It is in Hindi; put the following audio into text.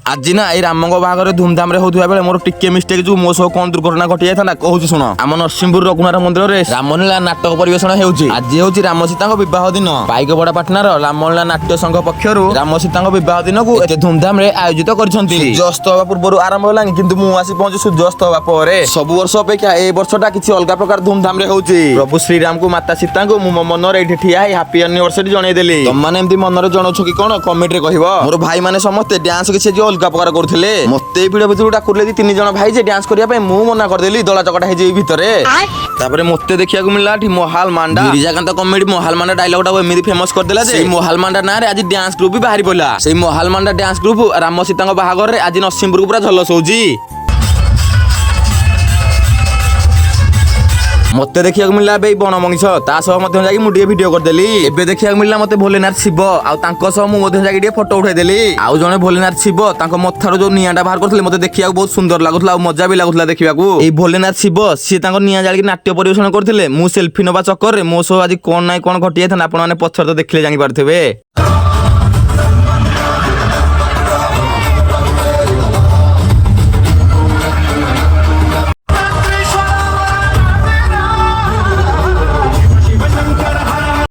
आज ना ये राम बाहागर धूमधाम रे होउथुवा बेले मोर टिके मिस्टेक जो मो सह कोन दुर्घटना घटी जायथा कहूची सुन आम नरसिंहपुर रघुनाथ मंदिर रे रामलीला नाटक परिवेषण हेउची आज हेउची राम सीता विवाह दिन पाइकबड़ा पाटनार रामलीला नाट्य संघ पक्षरु राम सीता विवाह दिन को एते धूमधाम रे आयोजित करछंती। सूर्यास्त होबा पूर्व आरंभ होलानी किंतु मु आसी पहुंची सूर्यास्त होबा परे सब वर्ष अपेक्षा ए वर्षटा किछि अलगा प्रकार धूमधाम रे होउची। प्रभु श्री राम को माता सीता को मु मन रे एठी ठिया हैप्पी एनिवर्सरी जणै देली। तुम माने एमती मन रे जणौ छ कि कोन कमेंट रे कहबो। मोर भाई माने समस्त डांस किछि जे अलगा प्रकार करथिले मते भिडियो भितर डाकुले दी तीन जण भाई जे डांस करिया पे मु मना कर देली दला चकटा हे जे भितरे। तापरे मते देखिया को मिलला ठी मोहाल मांडा गिरिजाकांत कॉमेडी मोहाल मांडा डायलॉग टा एमिति फेमस कर देला जे मोहाल मांडा ना रे आज डांस ग्रुप भी बाहरी पड़ला। सेई मोहाल मांडा डांस ग्रुप राम सीता बाहागर रे आज नरसिंहपुर को पूरा झलस होउची। मते देखिया मिलला बे बण मनीष ता सह मध्य जाई मु डी वीडियो कर देली। एबे देखिया मिलला मते भोलेनाथ शिव आ तांको सह मु मध्य जाई डी फोटो उठाई देली। आउ जने भोलेनाथ शिव तांको मथारो जो नियाटा बाहर करथले मते देखिया बहुत सुंदर लागुतला आ मजा भी लागुतला देखिया को। ए भोलेनाथ शिव सी तांको निया जाली नाट्य परिवेषण करथले मु सेल्फी नबा चक्कर रे मो सह आज कोन नाइ कोन घटी जायथा आपण माने पछर तो देखले जानि पारथबे।